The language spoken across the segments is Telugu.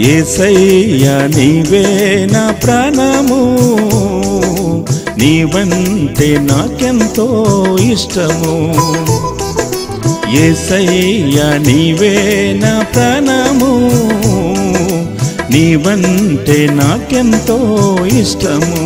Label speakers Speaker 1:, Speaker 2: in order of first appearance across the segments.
Speaker 1: యేసయ్యా నీవే నా ప్రాణము, నీవంటే నాకెంతో ఇష్టము. యేసయ్యా నీవే నా ప్రాణము, నీవంటే నాకెంతో ఇష్టము.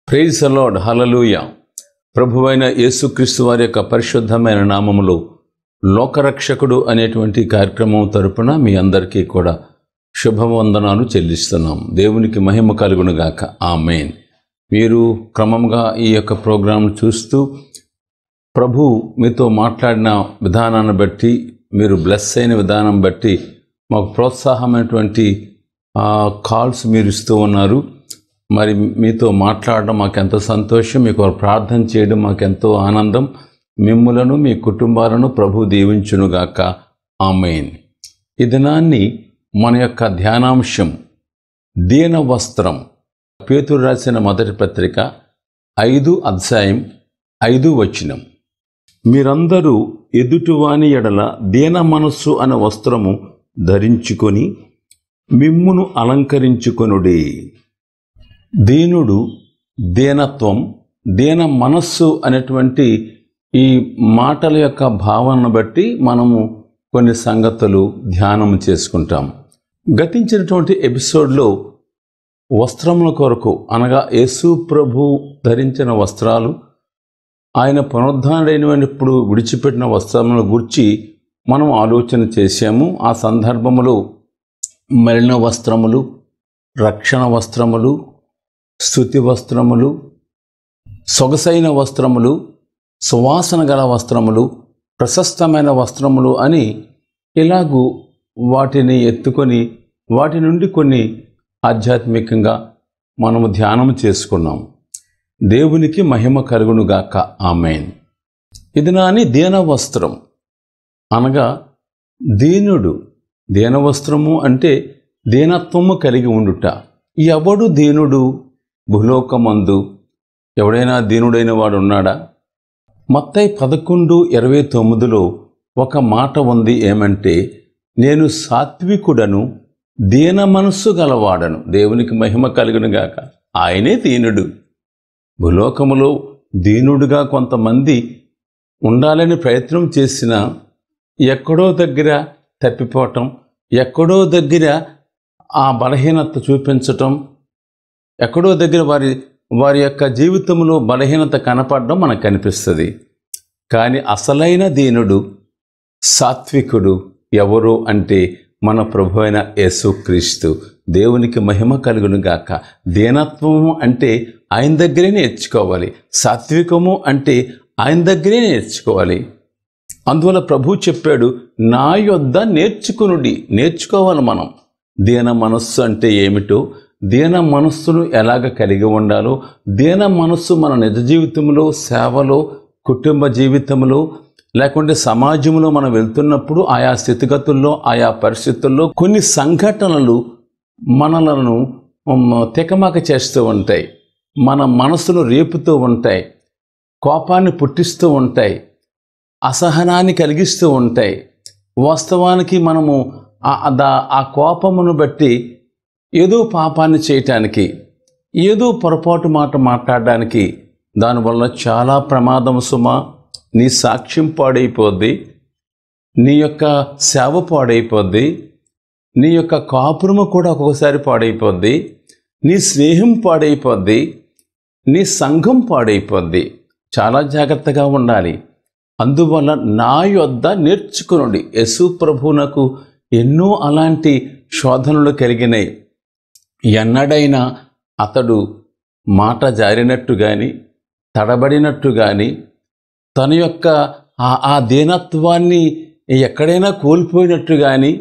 Speaker 2: ప్రైజ్ ది లార్డ్, హల్లెలూయా. ప్రభువైన యేసుక్రీస్తు వారి యొక్క పరిశుద్ధమైన నామములో లోకరక్షకుడు అనేటువంటి కార్యక్రమం తరపున మీ అందరికీ కూడా శుభవందనాలు చెల్లిస్తున్నాం. దేవునికి మహిమ కలుగునుగాక. ఆమేన్. మీరు క్రమంగా ఈ యొక్క ప్రోగ్రాం చూస్తూ ప్రభు మీతో మాట్లాడిన విధానాన్ని బట్టి, మీరు బ్లెస్ అయిన విధానం బట్టి మాకు ప్రోత్సాహమైనటువంటి కాల్స్ మీరు ఇస్తూ ఉన్నారు. మరి మీతో మాట్లాడడం మాకెంతో సంతోషం, మీకు ప్రార్థన చేయడం మాకెంతో ఆనందం. మిమ్ములను మీ కుటుంబాలను ప్రభు దీవించునుగాక. ఆమేన్. ఈ దినాన్ని మన యొక్క ధ్యానాంశం దీన వస్త్రం. పేతురు రాసిన మొదటి పత్రిక 5:5 మీరందరూ ఎదుటివాని ఎడల దీన మనస్సు అనే వస్త్రము ధరించుకొని మిమ్మును అలంకరించుకొనుడి. దీనుడు, దీనత్వం, దీన మనస్సు అనేటువంటి ఈ మాటల యొక్క భావనను బట్టి మనము కొన్ని సంగతులు ధ్యానం చేసుకుంటాం. గతించినటువంటి ఎపిసోడ్లో వస్త్రముల కొరకు, అనగా యేసు ప్రభు ధరించిన వస్త్రాలు, ఆయన పునరుద్ధానుడైనప్పుడు విడిచిపెట్టిన వస్త్రముల గురించి మనం ఆలోచన చేశాము. ఆ సందర్భములో మలిన వస్త్రములు, రక్షణ వస్త్రములు, స్తుతి వస్త్రములు, సొగసైన వస్త్రములు, సువాసన గల వస్త్రములు, ప్రశస్తమైన వస్త్రములు అని ఇలాగూ వాటిని ఎత్తుకొని వాటి నుండి కొన్ని ఆధ్యాత్మికంగా మనము ధ్యానం చేసుకున్నాం. దేవునికి మహిమ కలుగునుగాక. ఆమేన్. ఇది నాని దీన వస్త్రం అనగా దీనుడు. దీన వస్త్రము అంటే దీనత్వము కలిగి ఉండుట. ఎవడు దీనుడు? భూలోకమందు ఎవడైనా దీనుడైన వాడు ఉన్నాడా? మత్తయి 11:29 ఒక మాట ఉంది. ఏమంటే, నేను సాత్వికుడను, దీన మనస్సు గలవాడను. దేవునికి మహిమ కలుగునుగాక. ఆయనే దీనుడు. భూలోకములో దీనుడుగా కొంతమంది ఉండాలని ప్రయత్నం చేసినా ఎక్కడో దగ్గర తప్పిపోవటం, ఎక్కడో దగ్గర ఆ బలహీనత చూపించటం, ఎక్కడో దగ్గర వారి యొక్క జీవితంలో బలహీనత కనపడడం మనకు కనిపిస్తుంది. కానీ అసలైన దీనుడు, సాత్వికుడు ఎవరు అంటే మన ప్రభు అయిన యేసుక్రీస్తు. దేవునికి మహిమ కలుగునుగాక. దీనత్వము అంటే ఆయన దగ్గరే నేర్చుకోవాలి. సాత్వికము అంటే ఆయన దగ్గరే నేర్చుకోవాలి. అందువల్ల ప్రభు చెప్పాడు, నా యొద్ద నేర్చుకునుడి. నేర్చుకోవాలి మనం. దీన మనస్సు అంటే ఏమిటో, దీన మనస్సును ఎలాగ కలిగి ఉండాలో, దీన మనస్సు మన నిజ జీవితంలో, సేవలో, కుటుంబ జీవితంలో, లేకుంటే సమాజంలో మనం వెళ్తున్నప్పుడు ఆయా స్థితిగతుల్లో, ఆయా పరిస్థితుల్లో కొన్ని సంఘటనలు మనలను తెకమక చేస్తూ ఉంటాయి, మన మనసును రేపుతూ ఉంటాయి, కోపాన్ని పుట్టిస్తూ ఉంటాయి, అసహనాన్ని కలిగిస్తూ ఉంటాయి. వాస్తవానికి మనము ఆ కోపమును బట్టి ఏదో పాపాన్ని చేయటానికి, ఏదో పొరపాటు మాట మాట్లాడడానికి, దానివల్ల చాలా ప్రమాదం సుమా. నీ సాక్ష్యం పాడైపోద్ది, నీ యొక్క సేవ పాడైపోద్ది, నీ యొక్క కాపురము కూడా ఒక్కొక్కసారి పాడైపోద్ది, నీ స్నేహం పాడైపోద్ది, నీ సంఘం పాడైపోద్ది. చాలా జాగ్రత్తగా ఉండాలి. అందువల్ల నా యొద్ద నేర్చుకునండి. యేసు ప్రభువునకు ఎన్నో అలాంటి శోధనలు కలిగినాయి. ఎన్నడైనా అతడు మాట జారినట్టు కానీ, తడబడినట్టు కానీ, తన యొక్క ఆ దీనత్వాన్ని ఎక్కడైనా కోల్పోయినట్టు కానీ,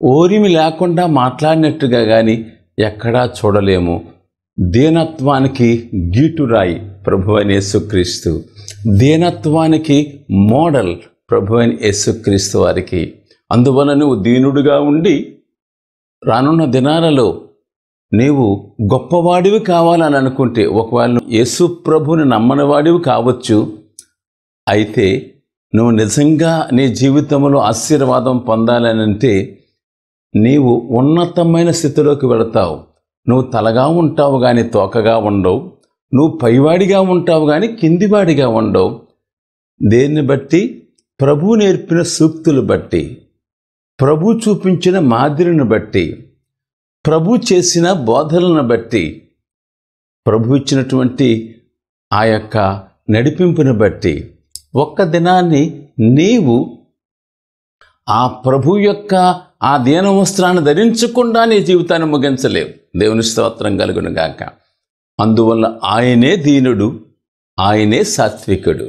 Speaker 2: ఓరిమి లేకుండా మాట్లాడినట్టుగా కానీ ఎక్కడా చూడలేము. దీనత్వానికి గీటురాయి ప్రభువైన యేసుక్రీస్తు. దీనత్వానికి మోడల్ ప్రభువైన యేసుక్రీస్తు వారికి. అందువల్ల నువ్వు దీనుడుగా ఉండి రానున్న దినాలలో నీవు గొప్పవాడివి కావాలని అనుకుంటే, ఒకవేళ నువ్వు యేసు ప్రభుని నమ్మని వాడివి కావచ్చు, అయితే నువ్వు నిజంగా నీ జీవితంలో ఆశీర్వాదం పొందాలనంటే నీవు ఉన్నతమైన స్థితిలోకి వెళతావు. నువ్వు తలగా ఉంటావు కానీ తోకగా ఉండవు. నువ్వు పైవాడిగా ఉంటావు కానీ కిందివాడిగా ఉండవు. దేన్ని బట్టి? ప్రభు నేర్పిన సూక్తులు బట్టి, ప్రభు చూపించిన మాదిరిని బట్టి, ప్రభు చేసిన బోధలను బట్టి, ప్రభు ఇచ్చినటువంటి ఆ యొక్క నడిపింపుని బట్టి ఒక్క దినాన్ని నీవు ఆ ప్రభు యొక్క ఆ దీన వస్త్రాన్ని ధరించకుండా నీ జీవితాన్ని ముగించలేవు. దేవుని స్తోత్రం కలుగునుగాక. అందువల్ల ఆయనే దీనుడు, ఆయనే సాత్వికుడు.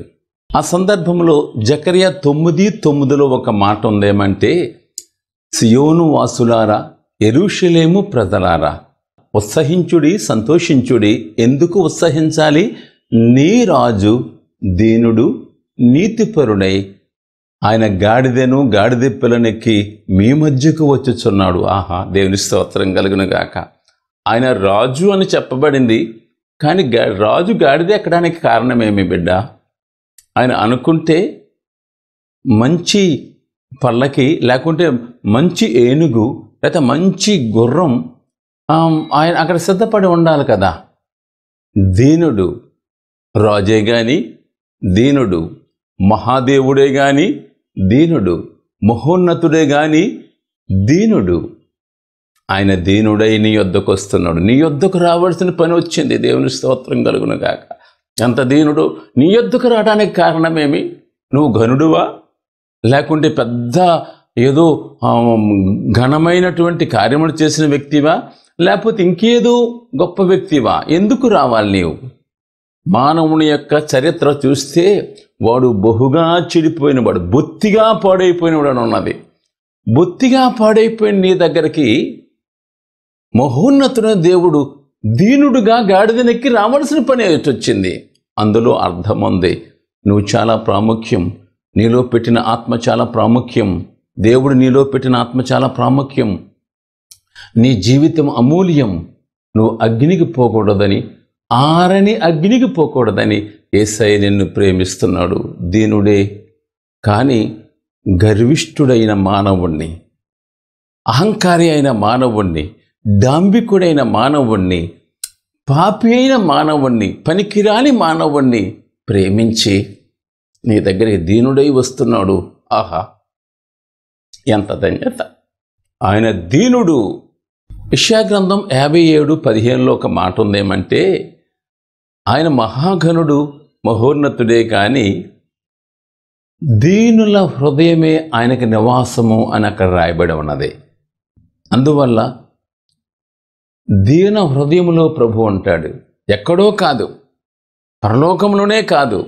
Speaker 2: ఆ సందర్భంలో జకర్యా 9:9 ఒక మాట ఉందేమంటే, సియోను వాసులారా, యెరూషలేము ప్రజలారా, ఉత్సహించుడి, సంతోషించుడి. ఎందుకు ఉత్సహించాలి? నీ రాజు దీనుడు, నీతిపరుడై ఆయన గాడిదెను గాడిద పిల్లనెక్కి మీ మధ్యకు వచ్చుచున్నాడు. ఆహా, దేవుని స్తోత్రం కలుగునుగాక. ఆయన రాజు అని చెప్పబడింది, కానీ రాజు గాడిద ఎక్కడానికి కారణమేమి బిడ్డ? ఆయన అనుకుంటే మంచి పల్లకి, లేకుంటే మంచి ఏనుగు, లేకపోతే మంచి గుర్రం ఆయన అక్కడ సిద్ధపడి ఉండాలి కదా. దీనుడు రాజే గాని, దీనుడు మహాదేవుడే గాని, దీనుడు మహోన్నతుడే గాని, దీనుడు. ఆయన దీనుడై నీ యొద్దకు వస్తున్నాడు. నీ యొద్దకు రావాల్సిన పని వచ్చింది. దేవుని స్తోత్రం కలుగును గాక. ఎంత దీనుడు! నీ యొద్దకు రావడానికి కారణమేమి? నువ్వు ఘనుడువా, లేకుంటే పెద్ద ఏదో ఘనమైనటువంటి కార్యములు చేసిన వ్యక్తివా, లేకపోతే ఇంకేదో గొప్ప వ్యక్తివా? ఎందుకు రావాలి నీవు? మానవుని యొక్క చరిత్ర చూస్తే వాడు బహుగా చెడిపోయినవాడు, బొత్తిగా పాడైపోయినవాడు అని ఉన్నది. బొత్తిగా పాడైపోయిన నీ దగ్గరికి మహోన్నతుడైన దేవుడు దీనుడుగా గాడిదనెక్కి రావాల్సిన పని వచ్చింది. అందులో అర్థం ఉంది. నువ్వు చాలా ప్రాముఖ్యం. నీలో పెట్టిన ఆత్మ చాలా ప్రాముఖ్యం. దేవుడు నీలో పెట్టిన ఆత్మ చాలా ప్రాముఖ్యం. నీ జీవితం అమూల్యం. నువ్వు అగ్నికి పోకూడదని, ఆరని అగ్నికి పోకూడదని యేసయ్య నిన్ను ప్రేమిస్తున్నాడు. దీనుడే. కానీ గర్విష్ఠుడైన మానవుణ్ణి, అహంకారి అయిన మానవుణ్ణి, డాంబికుడైన మానవుణ్ణి, పాపి అయిన మానవుణ్ణి, పనికిరాని మానవుణ్ణి ప్రేమించి నీ దగ్గరికి దీనుడై వస్తున్నాడు. ఆహా, ఎంత ధన్యత! ఆయన దీనుడు. యెషయా గ్రంథం 57:15 ఒక మాట ఉందేమంటే, ఆయన మహాఘనుడు, మహోన్నతుడే కానీ దీనుల హృదయమే ఆయనకి నివాసము అని అక్కడ రాయబడి ఉన్నది. అందువల్ల దీన హృదయములో ప్రభు ఉంటాడు. ఎక్కడో కాదు, పరలోకంలోనే కాదు.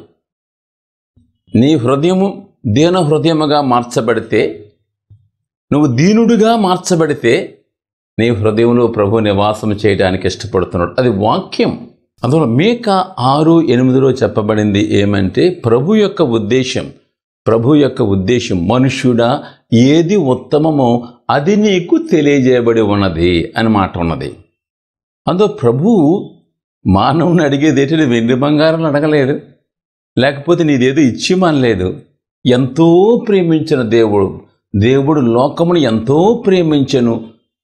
Speaker 2: నీ హృదయము దీన హృదయముగా మార్చబడితే, నువ్వు దీనుడుగా మార్చబడితే నీ హృదయంలో ప్రభు నివాసం చేయడానికి ఇష్టపడుతున్నాడు. అది వాక్యం. అందులో మీకా 6:8 చెప్పబడింది ఏమంటే, ప్రభు యొక్క ఉద్దేశం మనుష్యుడా ఏది ఉత్తమమో అది నీకు తెలియజేయబడి ఉన్నది అని మాట ఉన్నది. అందులో ప్రభువు మానవుని అడిగేది ఏంటంటే వెండి బంగారాలు అడగలేదు, లేకపోతే నీదేదో ఇచ్చిమనలేదు. ఎంతో ప్రేమించిన దేవుడు లోకమును ఎంతో ప్రేమించను,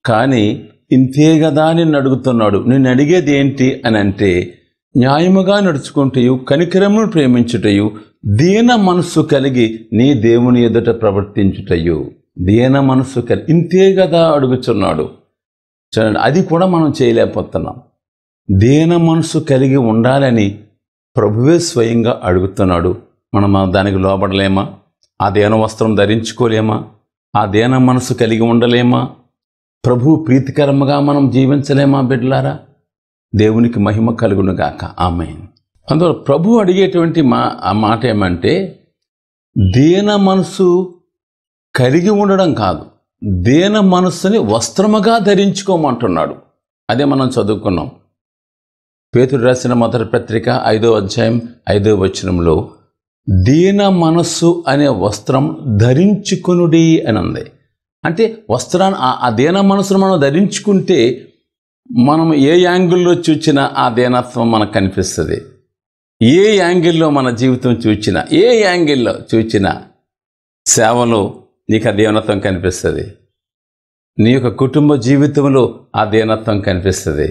Speaker 2: కానీ ఇంతే కదా నిన్ను అడుగుతున్నాడు. నిన్ను అడిగేది ఏంటి అని అంటే, న్యాయముగా నడుచుకుంటూ కనికరమును ప్రేమించుటయు, దీన మనస్సు కలిగి నీ దేవుని ఎదుట ప్రవర్తించుటయు. దీన మనస్సు కలిగి ఇంతే కదా అడుగుతున్నాడు. చూడండి, అది కూడా మనం చేయలేకపోతున్నాం. దీన మనస్సు కలిగి ఉండాలని ప్రభువే స్వయంగా అడుగుతున్నాడు. మనం దానికి లోబడలేమా? ఆ దీన వస్త్రం ధరించుకోలేమా? ఆ దీన మనస్సు కలిగి ఉండలేమా? ప్రభు ప్రీతికరముగా మనం జీవించలేమా బిడ్డలారా? దేవునికి మహిమ కలుగును గాక. ఆమేన్. అందువల్ల ప్రభు అడిగేటువంటి మాట ఏమంటే, దీన మనస్సు కలిగి ఉండడం కాదు, దీన మనస్సుని వస్త్రముగా ధరించుకోమంటున్నాడు. అదే మనం చదువుకున్నాం. పేతురు రాసిన మొదటి పత్రిక 5:5 దీన మనస్సు అనే వస్త్రం ధరించుకొనుడి అని ఉంది. అంటే వస్త్రాన్ని, ఆ దీన మనస్సును మనం ధరించుకుంటే మనం ఏ యాంగిల్లో చూచినా ఆ దీనత్వం మనకు కనిపిస్తుంది. ఏ యాంగిల్లో మన జీవితం చూచినా, ఏ యాంగిల్లో చూచినా సేవలో నీకు ఆ దీనత్వం కనిపిస్తుంది. నీ యొక్క కుటుంబ జీవితంలో ఆ దీనత్వం కనిపిస్తుంది.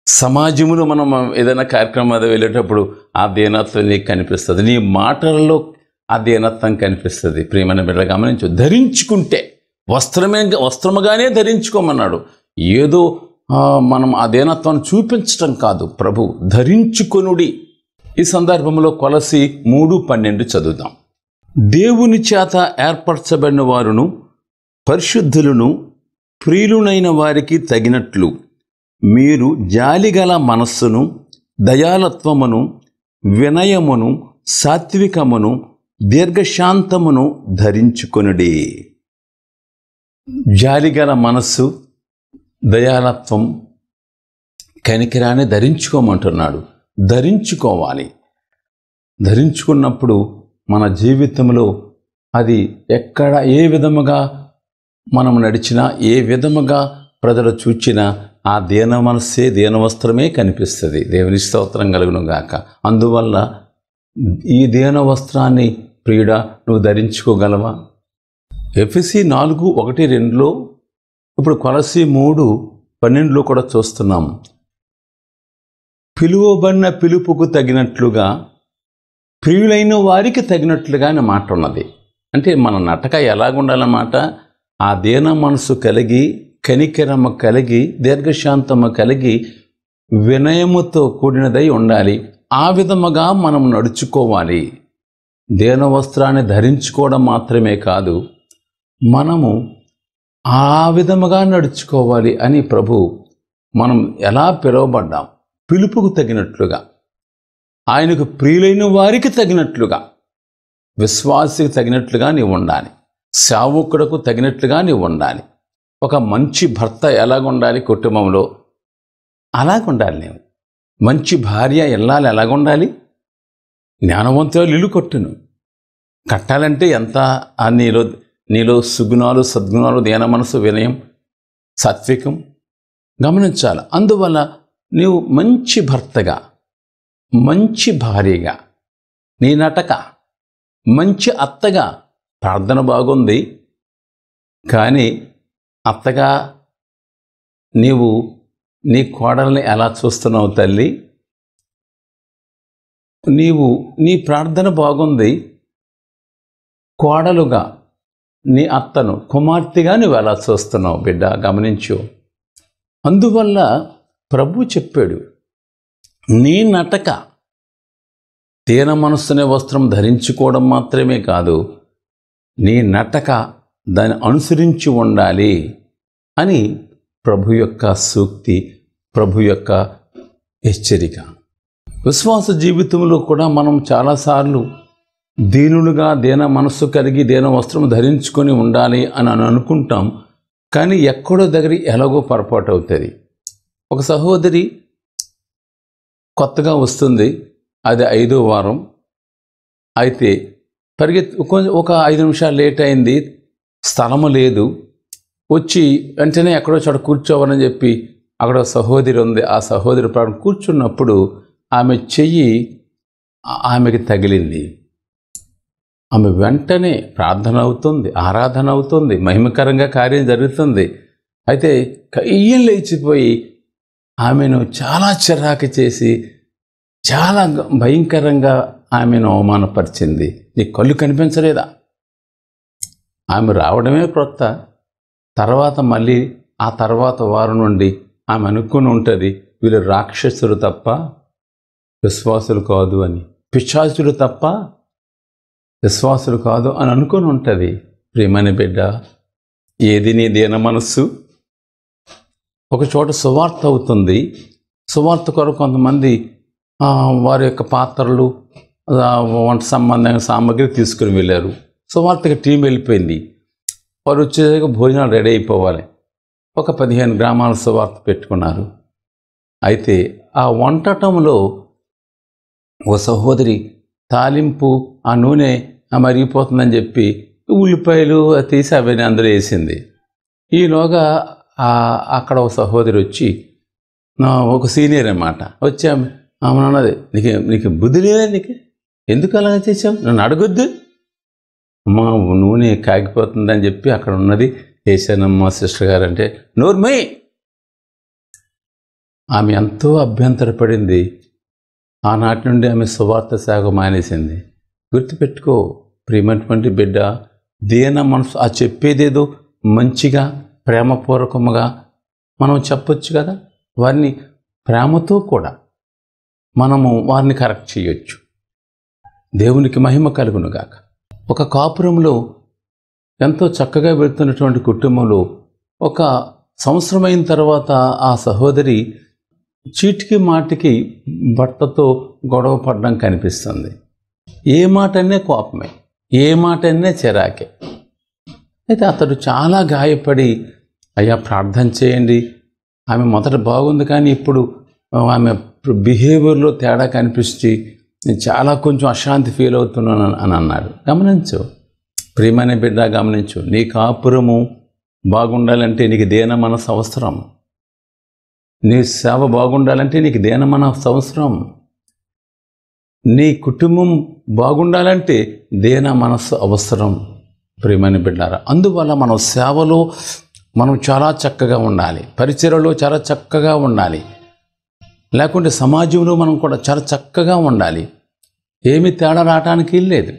Speaker 2: సమాజంలో మనం ఏదైనా కార్యక్రమం మీద వెళ్ళేటప్పుడు ఆ దీనత్వం నీకు కనిపిస్తుంది. నీ మాటలలో ఆ దీనత్వం కనిపిస్తుంది. ప్రియమైన బిడ్డలు గమనించు. ధరించుకుంటే వస్త్రముగానే ధరించుకోమన్నాడు. ఏదో మనం ఆ దీనత్వాన్ని చూపించటం కాదు. ప్రభు ధరించుకొనుడి. ఈ సందర్భంలో కొలసి 3:12 చదువుదాం. దేవుని చేత ఏర్పరచబడిన వారును పరిశుద్ధులను ప్రియులునైన వారికి తగినట్లు మీరు జాలిగల మనస్సును, దయాలత్వమును, వినయమును, సాత్వికమును, దీర్ఘశాంతమును ధరించుకొనుడి. జాలిగల మనస్సు, దయాలత్వం, కనికరాన్ని ధరించుకోమంటున్నాడు. ధరించుకోవాలి. ధరించుకున్నప్పుడు మన జీవితంలో అది ఏ విధముగా మనం నడిచినా, ఏ విధముగా ప్రజలు చూచినా ఆ దీన మనస్సే దీన వస్త్రమే కనిపిస్తుంది. దేవుని స్తోత్రం కలుగును గాక. అందువల్ల ఈ దీన వస్త్రాన్ని ప్రియుడా నువ్వు ధరించుకోగలవా? ఎఫెసీ 4:1-2లో, ఇప్పుడు కొలస్సీ 3:12లో కూడా చూస్తున్నాం. పిలువబడిన పిలుపుకు తగినట్లుగా, ప్రియులైన వారికి తగినట్లుగా అనే మాట ఉన్నది. అంటే మన నటక ఎలాగుండాలన్నమాట? ఆ దీన మనసు కలిగి, కనికరమ కలిగి, దీర్ఘశాంతము కలిగి, వినయముతో కూడినదై ఉండాలి. ఆ విధముగా మనం నడుచుకోవాలి. దీన వస్త్రాన్ని ధరించుకోవడం మాత్రమే కాదు, మనము ఆ విధముగా నడుచుకోవాలి అని ప్రభు మనం ఎలా పిలువబడ్డాం, పిలుపుకు తగినట్లుగా, ఆయనకు ప్రియులైన వారికి తగినట్లుగా, విశ్వాసికి తగినట్లుగా నీవు ఉండాలి. సేవకుడకు తగినట్లుగా నీవు ఉండాలి. ఒక మంచి భర్త ఎలాగుండాలి కుటుంబంలో, అలాగుండాలి. నీవు మంచి భార్య ఇల్లాలు ఎలాగుండాలి? జ్ఞానవంతులు ఇల్లు కట్టును. కట్టాలంటే ఎంత నీలో సుగుణాలు, సద్గుణాలు, దీన మనసు, వినయం, సాత్వికం గమనించాలి. అందువల్ల నీవు మంచి భర్తగా, మంచి భార్యగా, నీ నటక మంచి అత్తగా, ప్రార్థన బాగుంది కానీ అత్తగా నీవు నీ కోడల్ని ఎలా చూస్తున్నావు తల్లి? నీ ప్రార్థన బాగుంది, కోడలుగా నీ అత్తను, కుమార్తెగా నువ్వు ఎలా చూస్తున్నావు బిడ్డ? గమనించు. అందువల్ల ప్రభు చెప్పాడు, నీ నటక దీన మనస్సునే వస్త్రం ధరించుకోవడం మాత్రమే కాదు, నీ నటక దాన్ని అనుసరించి ఉండాలి అని ప్రభు యొక్క సూక్తి, ప్రభు యొక్క హెచ్చరిక. విశ్వాస జీవితంలో కూడా మనం చాలాసార్లు దీనులుగా, దీన మనస్సు కలిగి, దీన వస్త్రం ధరించుకొని ఉండాలి అని అనుకుంటాం. కానీ ఎక్కడో దగ్గర ఎలాగో పొరపాటు అవుతుంది. ఒక సహోదరి కొత్తగా వస్తుంది, అది 5వ వారం. అయితే ఒక 5 నిమిషాలు లేట్ అయింది, స్థలము లేదు. వచ్చి వెంటనే ఎక్కడో చోట కూర్చోవాలని చెప్పి అక్కడ సహోదరి ఉంది. ఆ సహోదరి ప్రాణం కూర్చున్నప్పుడు ఆమె చెయ్యి ఆమెకి తగిలింది. ఆమె వెంటనే ప్రార్థన అవుతుంది, ఆరాధన అవుతుంది, మహిమకరంగా కార్యం జరుగుతుంది. అయితే కయ్యం లేచిపోయి ఆమెను చాలా చిరాకు చేసి, చాలా భయంకరంగా ఆమెను అవమానపరిచింది. నీ కళ్ళు కనిపించలేదా? ఆమె రావడమే క్రొత్త. తర్వాత మళ్ళీ ఆ తర్వాత వారం నుండి ఆమె అనుకుని ఉంటుంది, వీళ్ళు రాక్షసులు తప్ప విశ్వాసులు కాదు అని, పిశాచులు తప్ప విశ్వాసులు కాదు అని అనుకుని ఉంటుంది. ప్రియమైన బిడ్డ, ఏది నీ దీన మనస్సు? ఒక చోట సువార్త అవుతుంది. సువార్త కొరకు కొంతమంది వారి యొక్క పాత్రలు, వంట సంబంధమైన సామాగ్రి తీసుకుని వెళ్ళారు. సువార్తకి టీం వెళ్ళిపోయింది. వారు వచ్చేదాకా భోజనాలు రెడీ అయిపోవాలి. ఒక 15 గ్రామాల సువార్త పెట్టుకున్నారు. అయితే ఆ వంటటంలో ఓ సహోదరి తాలింపు, ఆ నూనె మరిగిపోతుందని చెప్పి ఉల్లిపాయలు తీసి అవన్నీ అందులో వేసింది. ఈలోగా అక్కడ ఒక సహోదరి వచ్చి, ఒక సీనియర్ అన్నమాట, వచ్చి ఆమె అన్నది, నీకు బుద్ధి లేదా? నీకు ఎందుకు అలా చేసావు? నన్ను అడగొద్దు. అమ్మా నూనె కాగిపోతుందని చెప్పి అక్కడ ఉన్నది వేసానమ్మా సిస్టర్ గారు అంటే, నోర్మై. ఆమె ఎంతో అభ్యంతరపడింది. ఆనాటి నుండి ఆమె సువార్త సేవ మానేసింది. గుర్తుపెట్టుకో ప్రియమైనటువంటి బిడ్డ, దీన మనసు ఆ చెప్పేదేదో మంచిగా ప్రేమపూర్వకముగా మనం చెప్పొచ్చు కదా. వారిని ప్రేమతో కూడా మనము వారిని కరెక్ట్ చేయొచ్చు. దేవునికి మహిమ కలుగునుగాక. ఒక కాపురంలో ఎంతో చక్కగా వెళ్తున్నటువంటి కుటుంబంలో ఒక సంవత్సరం అయిన తర్వాత ఆ సహోదరి చీటికి మాటికి భర్తతో గొడవ పడడం కనిపిస్తుంది. ఏ మాట అనే కోపమే, ఏ మాట అనే చిరాకే. అయితే అతడు చాలా గాయపడి, అయ్యా ప్రార్థన చేయండి, ఆమె మొదట బాగుంది కానీ ఇప్పుడు ఆమె బిహేవియర్లో తేడా కనిపించి నేను చాలా కొంచెం అశాంతి ఫీల్ అవుతున్నాను అని అన్నాడు. గమనించు ప్రియమైన బిడ్డ, గమనించు. నీ కాపురము బాగుండాలంటే నీకు దీన మనసు అవసరం. నీ సేవ బాగుండాలంటే నీకు దేన మనస్సు అవసరం. నీ కుటుంబం బాగుండాలంటే దేన మనస్సు అవసరం. ప్రియమైన బిడ్డారా, అందువల్ల మనం సేవలో మనం చాలా చక్కగా ఉండాలి, పరిచర్యలో చాలా చక్కగా ఉండాలి, లేకుంటే సమాజంలో మనం కూడా చాలా చక్కగా ఉండాలి. ఏమి తేడా రావటానికి లేదు.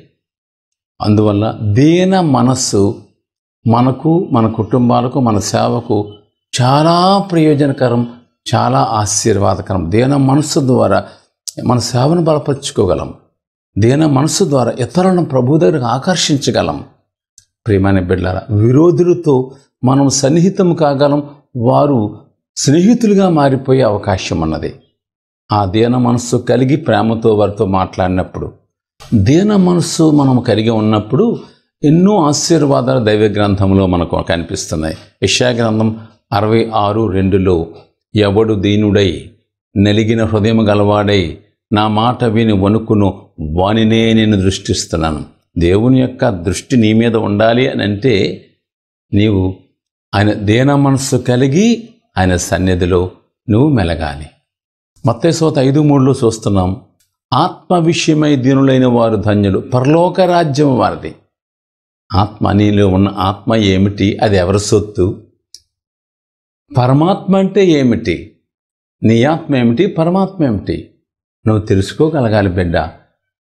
Speaker 2: అందువల్ల దీన మనస్సు మనకు, మన కుటుంబాలకు, మన సేవకు చాలా ప్రయోజనకరం, చాలా ఆశీర్వాదకరం. దీన మనస్సు ద్వారా మన సేవను బలపరుచుకోగలం. దీన మనస్సు ద్వారా ఇతరులను ప్రభు దగ్గరకు ఆకర్షించగలం. ప్రియమైన బిడ్డలారా, విరోధులతో మనం సన్నిహితం కాగలం, వారు స్నేహితులుగా మారిపోయే అవకాశం ఉన్నది. ఆ దీన మనస్సు కలిగి ప్రేమతో వారితో మాట్లాడినప్పుడు, దీన మనస్సు మనం కలిగి ఉన్నప్పుడు ఎన్నో ఆశీర్వాదాలు దైవ గ్రంథంలో మనకు కనిపిస్తున్నాయి. యెషయా గ్రంథం 66:2లో ఎవడు దీనుడై నలిగిన హృదయం గలవాడై నా మాట విని వణుకును వానినే నేను దృష్టిస్తున్నాను. దేవుని యొక్క దృష్టి నీ మీద ఉండాలి అని అంటే నీవు ఆయన దీన మనస్సు కలిగి ఆయన సన్నిధిలో నువ్వు మెలగాలి. మత్తయి సువార్త 5:3లో చూస్తున్నాం, ఆత్మ విషయమై దీనులైన వారు ధన్యులు, పరలోక రాజ్యం వారిది. ఆత్మ, నీలో ఉన్న ఆత్మ ఏమిటి? అది ఎవరి సొత్తు? పరమాత్మ అంటే ఏమిటి? నీ ఆత్మ ఏమిటి? పరమాత్మ ఏమిటి? నువ్వు తెలుసుకోగలగాలి బిడ్డ.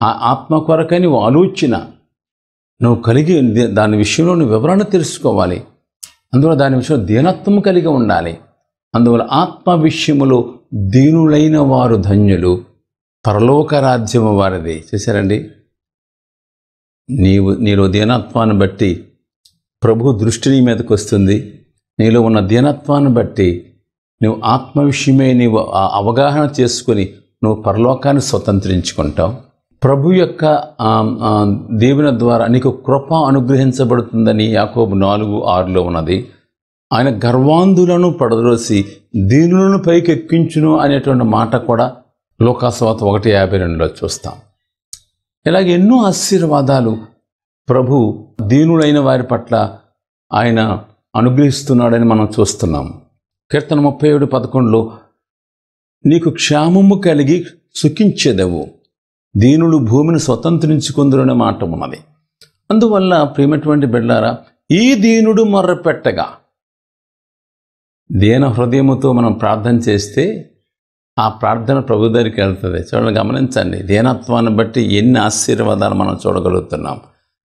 Speaker 2: ఆ ఆత్మ కొరకై నువ్వు ఆలోచన నువ్వు కలిగి దాని విషయంలో నువ్వు వివరణ తెలుసుకోవాలి. అందువల్ల దాని విషయంలో దీనత్వం కలిగి ఉండాలి. అందువల్ల ఆత్మ విషయములో దీనులైన వారు ధన్యులు, పరలోక రాజ్యము వారిది. చూశారండి, నీలో దీనత్వాన్ని బట్టి ప్రభు దృష్టి నీ మీదకి వస్తుంది. నీలో ఉన్న దీనత్వాన్ని బట్టి నువ్వు ఆత్మ విషయమే నీవు అవగాహన చేసుకొని నువ్వు పరలోకాన్ని స్వతంత్రించుకుంటావు. ప్రభు యొక్క దేవుని ద్వారా నీకు కృప అనుగ్రహించబడుతుందని యాకోబు 4:6లో ఉన్నది. ఆయన గర్వాంధులను పడద్రోసి దీనులను పైకి ఎక్కించును అనేటువంటి మాట కూడా లోకాసువార్త 1:52లో చూస్తాం. ఇలాగ ఎన్నో ఆశీర్వాదాలు ప్రభు దీనులైన వారి పట్ల ఆయన అనుగ్రహిస్తున్నాడని మనం చూస్తున్నాం. కీర్తన 37:11లో నీకు క్షేమము కలిగి సుఖించెదవు, దీనులు భూమిని స్వతంత్రించుకుందురనే మాట ఉన్నది. అందువల్ల ప్రియమైనటువంటి బిడ్డలారా, ఈ దీనుడు మొర్రపెట్టగా దీన హృదయముతో మనం ప్రార్థన చేస్తే ఆ ప్రార్థన ప్రభు దగ్గరికి వెళ్తుంది. చూడండి, గమనించండి, దీనత్వాన్ని బట్టి ఎన్ని ఆశీర్వాదాలు మనం చూడగలుగుతున్నాం.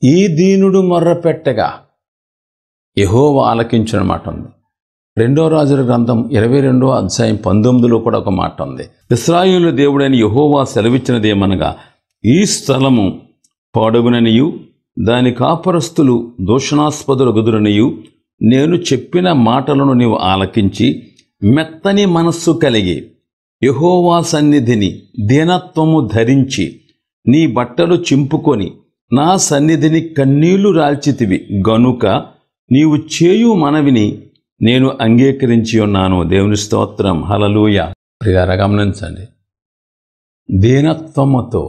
Speaker 2: ఈ దీనుడు మొర్రపెట్టగా యెహోవా ఆలకించిన మాట ఉంది. 2వ రాజుల గ్రంథం 22:19లో కూడా ఒక మాట ఉంది. ఇశ్రాయేలు దేవుడైన యెహోవా సెలవిచ్చినదేమనగా, ఈ స్థలము పాడుగుననియు దాని కాపరస్తులు దూషణాస్పదులు గుదురనియు నేను చెప్పిన మాటలను నీవు ఆలకించి మెత్తని మనస్సు కలిగి యెహోవా సన్నిధిని దీనత్వము ధరించి నీ బట్టలు చింపుకొని నా సన్నిధిని కన్నీళ్లు రాల్చితివి గనుక నీవు చేయు మనవిని నేను అంగీకరించి ఉన్నాను. దేవుని స్తోత్రం, హల్లెలూయా. ప్రియారా, గమనించండి, దీనత్వముతో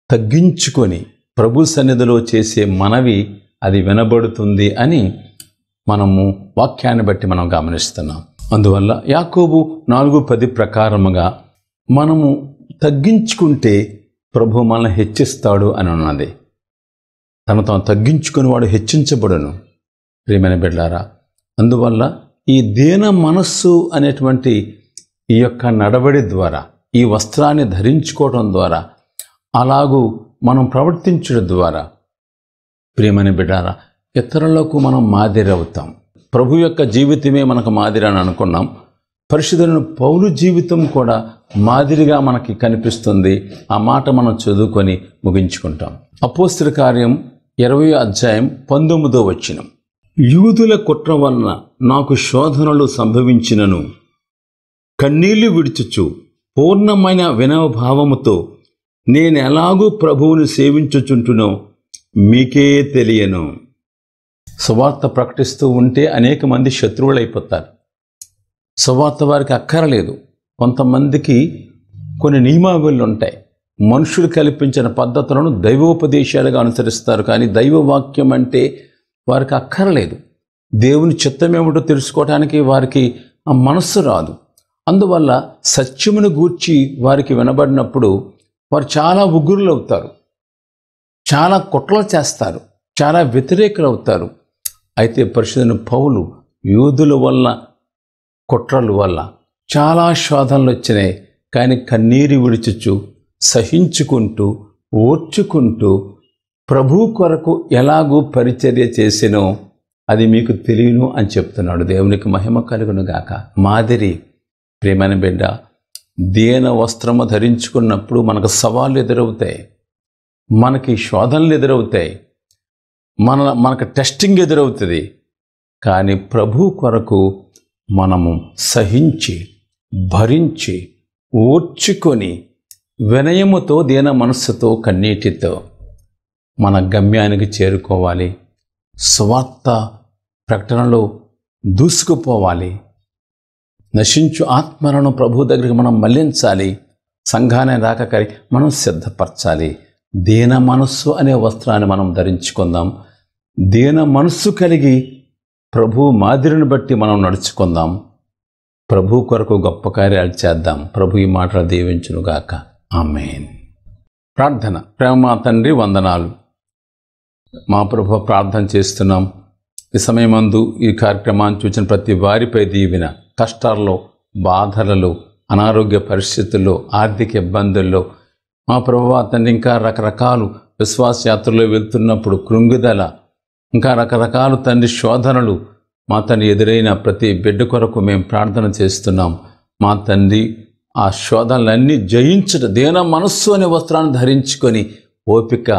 Speaker 2: తగ్గించుకొని ప్రభు సన్నిధిలో చేసే మనవి అది వినబడుతుంది అని మనము వాక్యాన్ని బట్టి మనం గమనిస్తున్నాం. అందువల్ల యాకోబు 4:10 ప్రకారముగా మనము తగ్గించుకుంటే ప్రభు మనల్ని హెచ్చిస్తాడు అని ఉన్నది. తను తాను తగ్గించుకుని వాడు హెచ్చించబడును. ప్రియమైన బిడ్డలారా, అందువల్ల ఈ దీన మనస్సు అనేటువంటి ఈ యొక్క నడవడి ద్వారా, ఈ వస్త్రాన్ని ధరించుకోవడం ద్వారా, అలాగూ మనం ప్రవర్తించడం ద్వారా ప్రియమైన బిడ్డలారా ఇతరులకు మనం మాదిరి అవుతాం. ప్రభు యొక్క జీవితమే మనకు మాదిరి అని అనుకున్నాం. పరిశుద్ధుడైన పౌలు జీవితం కూడా మాదిరిగా మనకి కనిపిస్తుంది. ఆ మాట మనం చదువుకొని ముగించుకుంటాం. అపోస్తలుల కార్యం 20:19 యూదుల కుట్ర వలన నాకు శోధనలు సంభవించినను కన్నీళ్లు విడుచుచు పూర్ణమైన వినవభావముతో నేను ఎలాగూ ప్రభువుని సేవించుచుంటునో మీకే తెలియను. సువార్త ప్రకటిస్తూ ఉంటే అనేక మంది శత్రువులు అయిపోతారు. సువార్త వారికి అక్కరలేదు. కొంతమందికి కొన్ని నియమావళులు ఉంటాయి. మనుషులు కల్పించిన పద్ధతులను దైవోపదేశాలుగా అనుసరిస్తారు. కానీ దైవవాక్యం అంటే వారికి అక్కరలేదు. దేవుని చిత్తం ఏమిటో తెలుసుకోవడానికి వారికి ఆ మనస్సు రాదు. అందువల్ల సత్యమును గూర్చి వారికి వినబడినప్పుడు వారు చాలా ఉగ్రులు అవుతారు, చాలా కుట్రలు చేస్తారు, చాలా వ్యతిరేకులు అవుతారు. అయితే పరిశుద్ధుని పౌలు యూదుల వల్ల కుట్రల వల్ల చాలా శోధనలు వచ్చినాయి, కానీ కన్నీరు విడుచుచు సహించుకుంటూ ఓర్చుకుంటూ ప్రభు కొరకు ఎలాగూ పరిచర్య చేసినో అది మీకు తెలియను అని చెప్తున్నాడు. దేవునికి మహిమ కలుగును గాక. మాదిరి ప్రేమైన బిడ్డ, దీన వస్త్రము ధరించుకున్నప్పుడు మనకు సవాళ్ళు ఎదురవుతాయి, మనకి శోధనలు ఎదురవుతాయి, మనకు టెస్టింగ్ ఎదురవుతుంది. కానీ ప్రభు కొరకు మనము సహించి భరించి ఓర్చుకొని వినయముతో దీన మనస్సుతో కన్నీటితో మన గమ్యానికి చేరుకోవాలి. స్వార్థ ప్రకటనలో దూసుకుపోవాలి. నశించు ఆత్మలను ప్రభు దగ్గరికి మనం మళ్లించాలి. సంఘాన్ని రాకకరి మనం సిద్ధపరచాలి. దీన మనస్సు అనే వస్త్రాన్ని మనం ధరించుకుందాం. దీన మనస్సు కలిగి ప్రభు మాదిరిని బట్టి మనం నడుచుకుందాం. ప్రభు కొరకు గొప్ప కార్యాలు చేద్దాం. ప్రభు ఈ మాటలు దీవించునుగాక. ఆమేన్. ప్రార్థన. ప్రేమ తండ్రి, వందనాలు. మా ప్రభు ప్రార్థన చేస్తున్నాం. ఈ సమయమందు ఈ కార్యక్రమాన్ని చూసిన ప్రతి వారిపై దీవెన, కష్టాల్లో, బాధలలో, అనారోగ్య పరిస్థితుల్లో, ఆర్థిక ఇబ్బందుల్లో మా ప్రభువా తండ్రి ఇంకా రకరకాలు విశ్వాస యాత్రలో వెళ్తున్నప్పుడు కృంగుదల, ఇంకా రకరకాల తండ్రి శోధనలు మా తండ్రి ఎదురైన ప్రతి బిడ్డ కొరకు మేము ప్రార్థన చేస్తున్నాం. మా తండ్రి ఆ శోధనలన్నీ జయించట దీన మనస్సు అనే వస్త్రాన్ని ధరించుకొని ఓపిక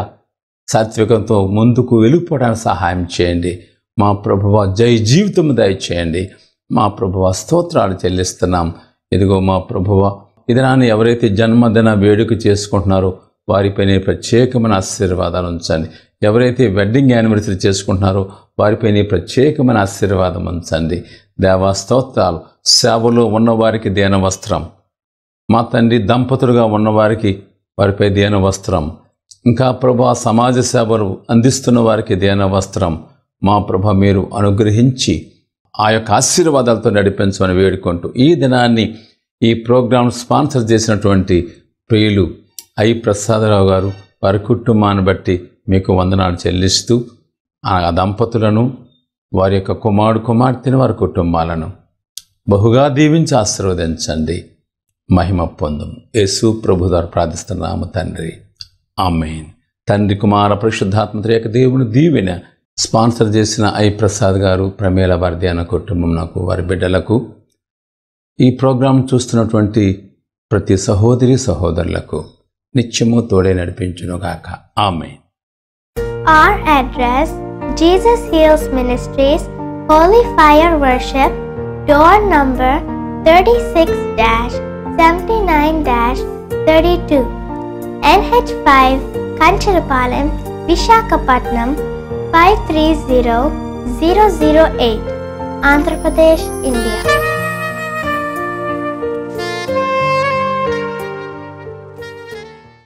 Speaker 2: సాత్వికంతో ముందుకు వెళ్ళిపోవడానికి సహాయం చేయండి. మా ప్రభువా జయ జీవితం దయచేయండి. మా ప్రభువా స్తోత్రాలు చెల్లిస్తున్నాం. ఇదిగో మా ప్రభువా ఈ దినాన్ని ఎవరైతే జన్మదిన వేడుక చేసుకుంటున్నారో వారిపైన ప్రత్యేకమైన ఆశీర్వాదాలు ఉంచండి. ఎవరైతే వెడ్డింగ్ యానివర్సరీ చేసుకుంటున్నారో వారిపైన ప్రత్యేకమైన ఆశీర్వాదం ఉంచండి. దేవా స్తోత్రాలు. సేవలో ఉన్నవారికి దీన వస్త్రం, మా తండ్రి దంపతులుగా ఉన్నవారికి వారిపై దీన వస్త్రం, ఇంకా ప్రభా సమాజ సేవలు అందిస్తున్న వారికి దీన వస్త్రం మా ప్రభ మీరు అనుగ్రహించి ఆ యొక్క ఆశీర్వాదాలతో నడిపించమని వేడుకుంటూ ఈ దినాన్ని ఈ ప్రోగ్రాం స్పాన్సర్ చేసినటువంటి ప్రియులు ఐ ప్రసాదరావు గారు వారి కుటుంబాన్ని బట్టి మీకు వందనాలు చెల్లిస్తూ ఆ దంపతులను, వారి యొక్క కుమార్తెను, వారి కుటుంబాలను బహుగా దీవించి ఆశీర్వదించండి. మహిమ పొందుము. యేసు ప్రభు ద్వారా ప్రార్థిస్తున్నాము తండ్రి. ఆమేన్. తండ్రి, కుమార, పరిశుద్ధాత్మ త్రియేక దేవుని దీవెన స్పాన్సర్ చేసిన ఐ ప్రసాద్ గారు, ప్రమేల వారి ధ్యాన కుటుంబం, నాకు వారి బిడ్డలకు, ఈ ప్రోగ్రాం చూస్తున్నటువంటి ప్రతి సహోదరి సహోదరులకు నిత్యము తోడే నడిపించునుగాక. ఆమేన్.
Speaker 3: Our address: Jesus Heals Ministries, Holy Fire Worship, door number 36-79-32, NH5, Kancharapalam, Visakhapatnam 530008, Andhra Pradesh, India.